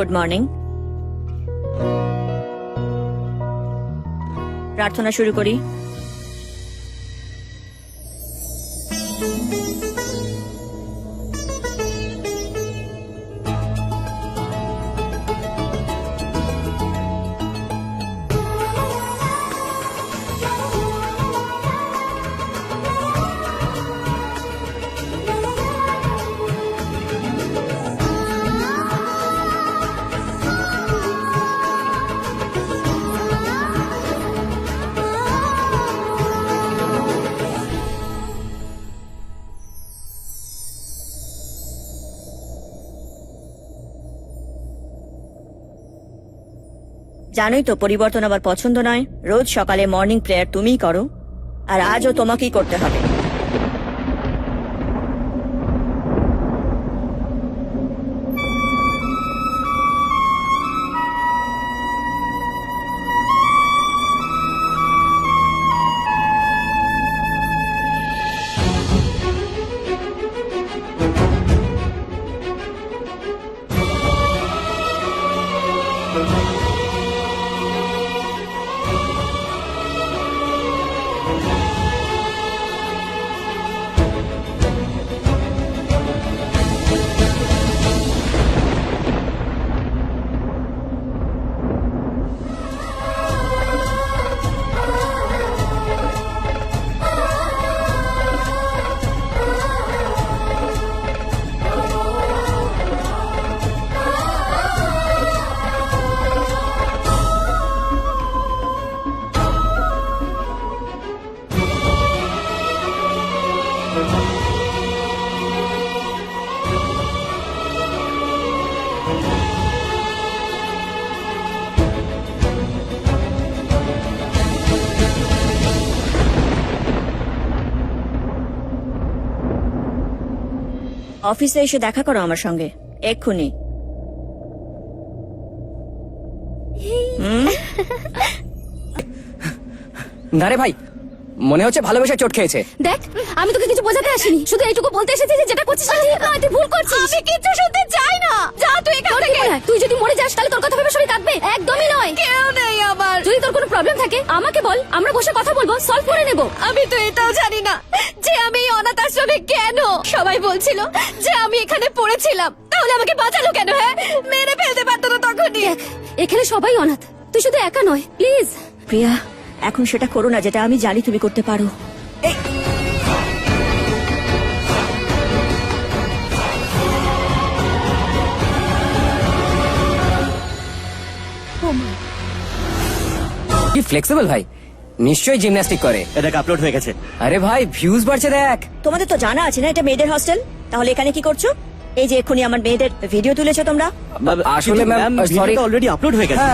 Good morning. প্রার্থনা শুরু করি। জানোই তো পরিবর্তন আবার পছন্দ নয়। রোজ সকালে মর্নিং প্রেয়ার তুমিই করো, আর আজও তোমাকেই করতে হবে। অফিসে এসে দেখা করো আমার সঙ্গে এক্ষুনি। না রে ভাই, মনে হচ্ছে ভালোবেসে চোট খেয়েছে। দেখ, আমি তোকে কিছু বোঝাতে আসিনি, শুধু এইটুকু বলতে এসেছি যে যেটা করছিস সেটা ঠিক নয়, তুই ভুল করছিস। আমি কিছু শুনতে চাই না, যা তুই এখান থেকে। তুই যদি মরে যাস তাহলে তোর কথা ভেবে শরীর কাঁদবে, একদমই নয়। কেউ নেই আমার। যদি তোর কোনো প্রবলেম থাকে আমাকে বল, আমরা বসে কথা বলবো, সলভ করে নেব। আমি তো এটাও জানি না যে আমি এই অনাথ আশ্রমে কেন। সবাই বলছিল যে আমি এখানে পড়েছিলাম, তাহলে আমাকে বাঁচালো কেন? হ্যাঁ, মেরে ফেলতে পারতো না তখনই। এখানে সবাই অনাথ, তুই শুধু একা নয়, প্লিজ। প্রিয়া, এখন সেটা করো না যেটা আমি জানি তুমি করতে পারো। কি ফ্লেক্সিবল ভাই, নিশ্চয়ই জিমন্যাস্টিক করে। এটা আপলোড হয়ে গেছে। আরে ভাই, ভিউজ বাড়ছে দেখ। তোমাদের তো জানা আছে না এটা মেয়েদের হস্টেল, তাহলে এখানে কি করছো? এই যে এক্ষুনি আমার মেয়েদের ভিডিও তুলেছো তোমরা। আসলে ম্যাম, সরি, অলরেডি আপলোড হয়ে গেছে।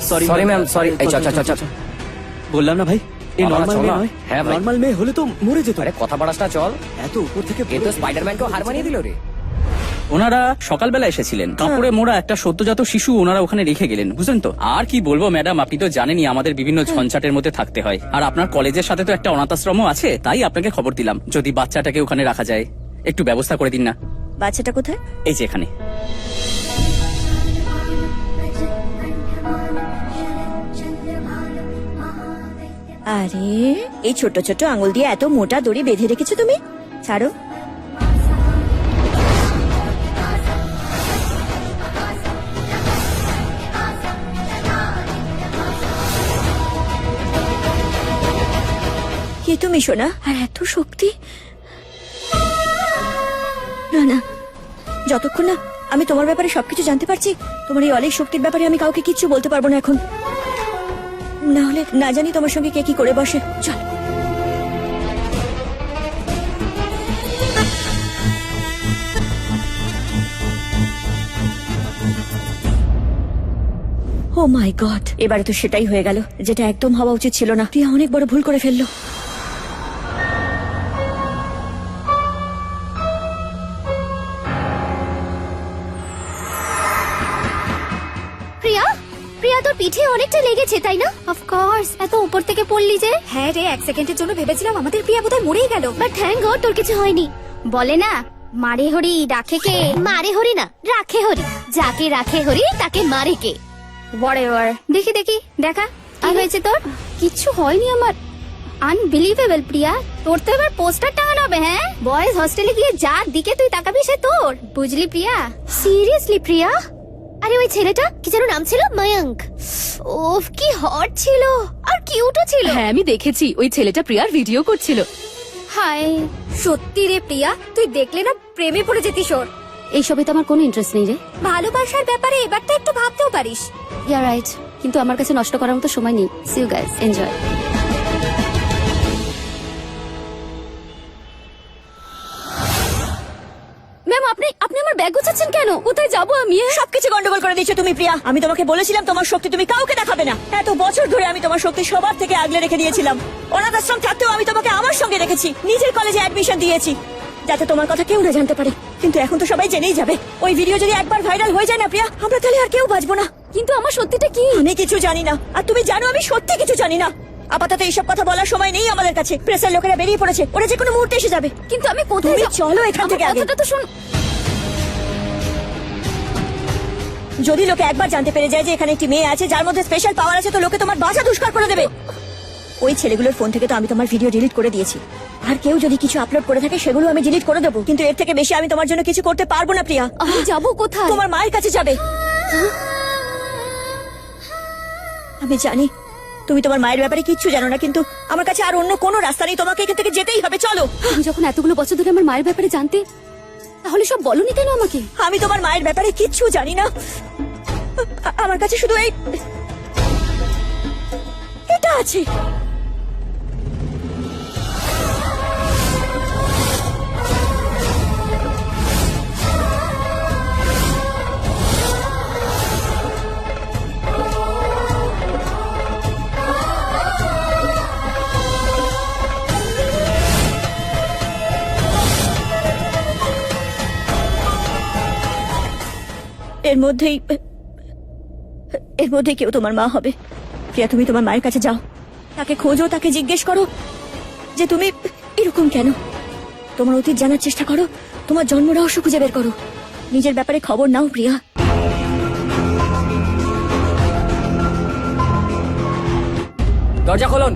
Sorry ma'am, sorry. এই চল চল চল চল। বললাম না ভাই, এই বাবা, নরমাল চল মেয়ে না। নয়। হ্যাঁ ভাই। নরমাল মেয়ে হলে তো মরে যেত। আরে কথা বাড়াস না, চল। এত উপর থেকে এ তো স্পাইডারম্যানকেও হার মানিয়ে দিল রে। ওনারা সকালবেলা এসেছিলেন, কাপড়ে মোড়া একটা সদ্যজাত শিশু ওনারা ওখানে রেখে গেলেন, বুঝলেন তো। আর কি বলবো ম্যাডাম, আপনি তো জানেনই আমাদের বিভিন্ন ঝঞ্ঝাটের মধ্যে থাকতে হয়। আর আপনার কলেজের সাথে তো একটা অনাথ আশ্রমও আছে, তাই আপনাকে খবর দিলাম যদি বাচ্চাটাকে ওখানে রাখা যায়, একটু ব্যবস্থা করে দিন না। বাচ্চাটা কোথায়? এই যে এখানে। আরে এই ছোট ছোট আঙুল দিয়ে এত মোটা দড়ি বেঁধে রেখেছো তুমি, ছাড়ো। কি তুমি সোনা, আর এত শক্তি? না না, যতক্ষণ না আমি তোমার ব্যাপারে সবকিছু জানতে পারছি, তোমার এই অনেক শক্তির ব্যাপারে আমি কাউকে কিচ্ছু বলতে পারবো না এখন। না হলে না জানি তোমার সঙ্গে কে কি করে বসে। চল। ও মাই গড, এবারে তো সেটাই হয়ে গেল যেটা একদম হওয়া উচিত ছিল না। প্রিয়া অনেক বড় ভুল করে ফেললো। প্রিয়া, প্রিয়া তোর পিঠে অনেকটা লেগেছে তাই না? অফ কোর্স, এত উপর থেকে পড়লি যে। হ্যাঁ রে, এক সেকেন্ডের জন্য ভেবেছিলাম আমাদের প্রিয়া বোধহয় মরেই গেল। বাট থ্যাঙ্ক গড তোর কিছু হয়নি। বলে না, মারে হরি রাখে কে? মারে হরি না, রাখে হরি। যাকে রাখে হরি তাকে মারে কে? হোয়াটএভার। দেখি দেখি দেখা কি হয়েছে তোর? কিচ্ছু হয়নি আমার। আনবিলিভেবল প্রিয়া, তোর তো এবার পোস্টার টাঙানো হবে। হ্যাঁ, বয়েজ হস্টেলে গিয়ে যার দিকে তুই তাকাবি সে তোর, বুঝলি প্রিয়া? সিরিয়াসলি প্রিয়া? আরে ওই ছেলেটা কি যেন নাম ছিল, ময়ঙ্ক। ওফ কি হট ছিল আর কিউটও ছিল। হ্যাঁ আমি দেখেছি, ওই ছেলেটা প্রিয়ার ভিডিও করছিল। হাই সত্যি রে প্রিয়া, তুই দেখলে না প্রেমে পড়ে যেতিস ওর। এইসবে তো আমার কোনো ইন্টারেস্ট নেই রে। ভালোবাসার ব্যাপারে এবার তো একটু ভাবতেও পারিস। ইয়া রাইট, কিন্তু আমার কাছে নষ্ট করার মতো সময় নেই। See you guys, enjoy. Ma'am আপনি আপনি আমার ব্যাগ গোছাচ্ছেন কেন? কোথায় যাবো আমি? সবকিছু গন্ডগোল করে দিয়েছো তুমি প্রিয়া। আমি তোমাকে বলেছিলাম তোমার শক্তি তুমি কাউকে দেখাবে না। এত বছর ধরে আমি তোমার শক্তি সবার থেকে আগলে রেখে দিয়েছিলাম। অনাথ আশ্রম থাকতেও আমি তোমাকে আমার সঙ্গে রেখেছি, নিজের কলেজে অ্যাডমিশন দিয়েছি যাতে তোমার কথা কেউ না জানতে পারে। কিন্তু এখন তো সবাই জেনেই যাবে। ওই ভিডিও যদি একবার ভাইরাল হয়ে যায় না প্রিয়া, আমরা তাহলে আর কেউ বাঁচবো না। কিন্তু আমার সত্যিটা কি? আমি কিছু জানি না, আর তুমি জানো আমি সত্যি কিছু জানি না। আপাতত এইসব কথা বলার সময় নেই আমাদের কাছে। প্রেসের লোকেরা বেরিয়ে পড়েছে, ওরা যে কোনো মুহূর্তে এসে যাবে। কিন্তু আমি কোথায় তুমি যাব? চলো এখান থেকে আমার আগে। কথাটা তো শোন। যদি লোকে একবার জানতে পেরে যায় যে এখানে একটি মেয়ে আছে যার মধ্যে স্পেশাল পাওয়ার আছে, তো লোকে তোমার বাসা দুষ্কার করে দেবে। ওই ছেলেগুলোর ফোন থেকে তো আমি তোমার ভিডিও ডিলিট করে দিয়েছি, আর কেউ যদি কিছু আপলোড করে থাকে সেগুলো আমি ডিলিট করে দেবো। কিন্তু এর থেকে বেশি আমি তোমার জন্য কিছু করতে পারবো না প্রিয়া। আমি যাবো কোথায়? তোমার মায়ের কাছে যাবে। আমি জানি তুমি তোমার মায়ের ব্যাপারে কিচ্ছু জানো না, কিন্তু আমার কাছে আর অন্য কোনো রাস্তা নেই, তোমাকে এখান থেকে যেতেই হবে। চলো। তুমি যখন এতগুলো বছর ধরে আমার মায়ের ব্যাপারে জানতে, তাহলে সব বলনি কেন আমাকে? আমি তোমার মায়ের ব্যাপারে কিচ্ছু জানি না। আমার কাছে শুধু এটা আছে। এর মধ্যেই কেউ তোমার মা হবে। প্রিয়া তুমি তোমার মায়ের কাছে যাও, তাকে খোঁজো, তাকে জিজ্ঞেস করো যে তুমি এরকম কেন। তোমার অতীত জানার চেষ্টা করো, তোমার জন্ম রহস্য খুঁজে বের করো। নিজের ব্যাপারে খবর নাও প্রিয়া। দরজা খুলুন।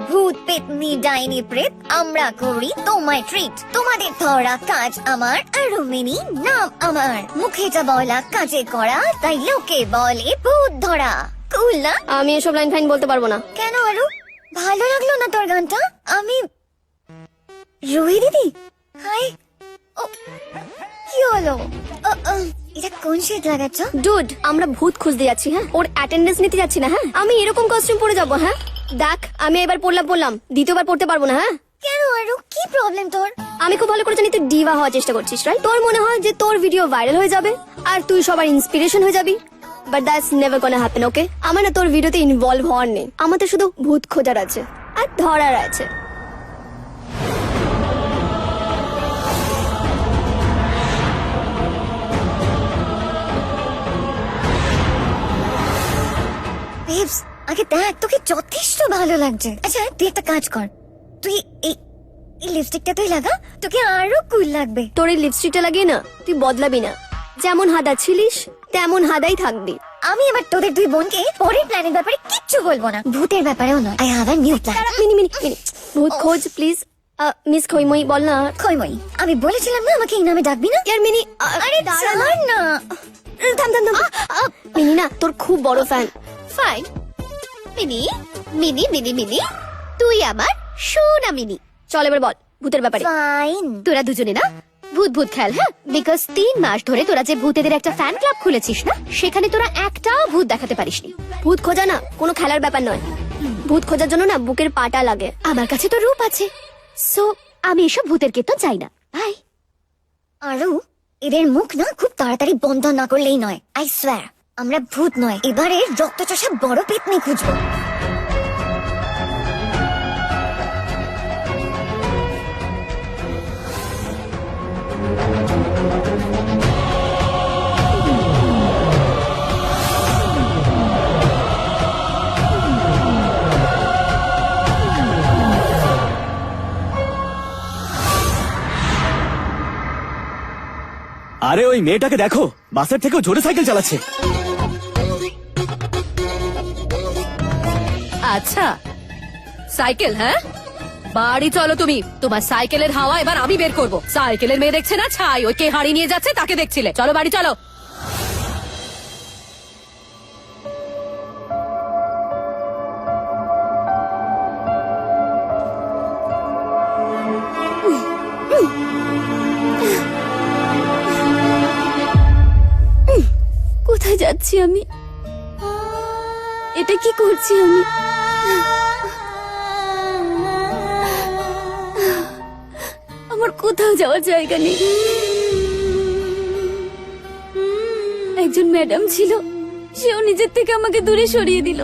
ভূত পেতনি ডাইনি প্রেত, আমরা করি তোমায় ট্রিট। তোমাদের ধরা কাজ আমার, আর রুমিনী নাম আমার। মুখেটা বলা কাজে করা, তাই লোকে বলে ভূত ধরা। কুল না? আমি এসব লাইন ফাইন বলতে পারবো না। কেন আরু ভালো লাগলো না তোর গানটা? আমি রুহি দিদি। হাই। ও কি হলো? এটা কোন শেড লাগাচ্ছ? ডুড, আমরা ভূত খুঁজতে যাচ্ছি। হ্যাঁ, ওর অ্যাটেন্ডেন্স নিতে যাচ্ছি না। হ্যাঁ, আমি এরকম কস্টিউম পরে যাবো। হ্যাঁ দেখ, আমি এবার পড়লাম, দ্বিতীয়বার পড়তে পারবো না। হ্যাঁ, কেন আরু, কি প্রবলেম তোর? আমি খুব ভালো করে জানি তুই ডিভা হওয়ার চেষ্টা করছিস, রাইট? তোর মনে হয় যে তোর ভিডিও ভাইরাল হয়ে যাবে আর তুই সবার ইন্সপিরেশন হয়ে যাবি, but that's never gonna happen. Okay, আমার না তোর ভিডিওতে ইনভলভ হওয়ার নেই। আমাদের শুধু ভূত খোঁজার আছে আর ধরার আছে। বেবস, আগে দেখ তোকে যথেষ্ট ভালো লাগছে। আচ্ছা তুই একটা কাজ কর, তুই এই লিপস্টিকটা তুই লাগা, তোকে আরো কুল লাগবে। তোর এই লিপস্টিকটা লাগিয়ে না তুই বদলাবি না। যেমন হাদা ছিলিস তেমন হাদাই থাকবি। আমি এবার তোদের দুই বোনকে পরের প্ল্যানের ব্যাপারে কিচ্ছু বলবো না, ভূতের ব্যাপারেও নয়। I have a new plan. Mini ভূত খোঁজ প্লিজ। মিস খইমই বল না। খইমই, আমি বলেছিলাম না আমাকে এই নামে ডাকবি না। ইয়ার মিনি, আরে ছাড় না। থাম। মিনি না তোর খুব বড় fan. Fine. Mini mini mini mini, তুই আমার সোনা মিনি। চল এবার বল ভূতের ব্যাপারে। ফাইন। তোরা দুজনে না ভূত খেল। হ্যাঁ, বিকজ 3 মাস ধরে তোরা যে ভূতেদের একটা ফ্যান ক্লাব খুলেছিস না, সেখানে তোরা একটাও ভূত দেখাতে পারিসনি। ভূত খোঁজা না কোনো খেলার ব্যাপার নয়। ভূত খোঁজার জন্য না বুকের পাটা লাগে। আমার কাছে তো রূপ আছে, সো আমি এসব ভূতের কে তো চাই না। ভাই আরু, এদের মুখ না খুব তাড়াতাড়ি বন্ধ না করলেই নয়। আই সোয়ার, আমরা ভূত নয়, এবারে রক্তচোষা বড় পেতনি খুঁজবো। আরে ওই মেয়েটাকে দেখো, বাসের থেকেও জোরে সাইকেল চালাচ্ছে। আচ্ছা সাইকেল, হ্যাঁ বাড়ি চলো তুমি। তোমার সাইকেলের হাওয়া এবার আমি বের করব। সাইকেলের মেয়ে দেখছে না ছাই, ওই কে হাড়ি নিয়ে যাচ্ছে তাকে দেখছিলে। চলো বাড়ি চলো। কোথায় যাচ্ছি আমি? এটা কি করছি আমি? আমার কোথাও যাওয়ার জায়গা নেই। একজন ম্যাডাম ছিল, সেও নিজের থেকে আমাকে দূরে সরিয়ে দিল।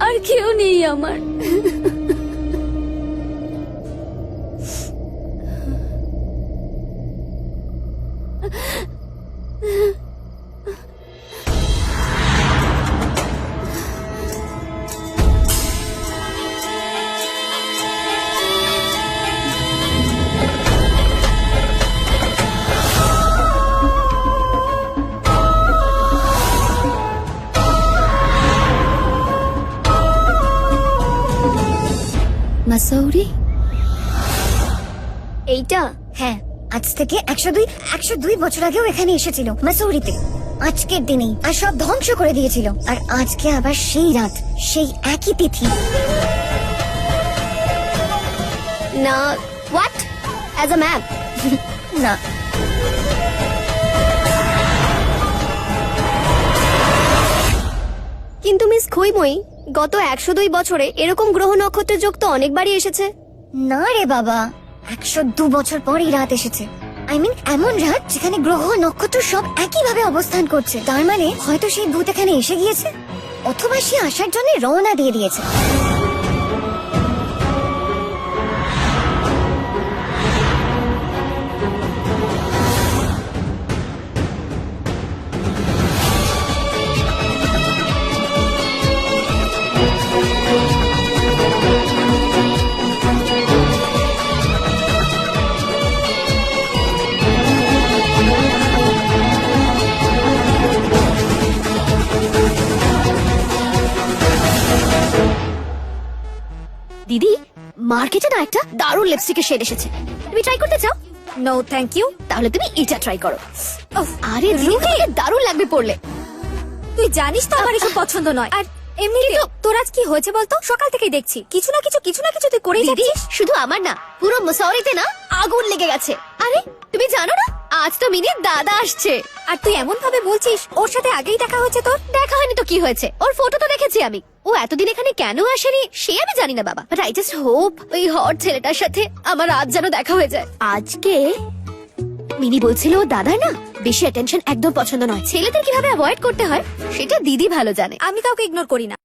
আর কেউ নেই আমার। মাসৌরি, এইটা? হ্যাঁ, আজ থেকে 102 বছর আগেও এখানে এসেছিল মাসৌরিতে। আজকের দিনেই আর সব ধ্বংস করে দিয়েছিল। আর আজকে আবার সেই রাত, সেই একই তিথি। না, হোয়াট? As a map? না, কিন্তু মিস খইমই, গত 102 বছরে এরকম গ্রহ নক্ষত্রের যোগ তো অনেকবারই এসেছে। না রে বাবা, 102 বছর পর এই রাত এসেছে। আই মিন এমন রাত যেখানে গ্রহ নক্ষত্র সব একইভাবে অবস্থান করছে। তার মানে হয়তো সেই ভূত এখানে এসে গিয়েছে, অথবা সে আসার জন্য রওনা দিয়ে দিয়েছে। দিদি, মার্কেটে না একটা দারুণ লিপস্টিকের শেড এসেছে, তুমি ট্রাই করতে চাও? No thank you. তাহলে তুমি এটা ট্রাই করো। আরে রুহি, দারুণ লাগবে পরলে। তুই জানিস তো আমার এসব পছন্দ নয়। আর এমনি তোর আজ কি হয়েছে বলতো? সকাল থেকেই দেখছি কিছু না কিছু তুই করেই দিদি, যাচ্ছিস। শুধু আমার না, পুরো মুসৌরিতে না আগুন লেগে গেছে। আরে তুমি জানো না, আজ তো মিনির দাদা আসছে। আর তুই এমন ভাবে বলছিস ওর সাথে আগেই দেখা হয়েছে তোর? দেখা হয়নি তো কি হয়েছে, ওর ফটো তো দেখেছি আমি। ও এতদিন এখানে কেন আসেনি সে আমি জানি না বাবা, বাট আই জাস্ট হোপ ওই হট ছেলেটার সাথে আমার আজ যেন দেখা হয়ে যায়। আজকে মিনি বলছিল ও দাদা না বেশি অ্যাটেনশন একদম পছন্দ নয়, ছেলেদের কিভাবে অ্যাভয়েড করতে হয় সেটা দিদি ভালো জানে। আমি কাউকে ইগনোর করি না।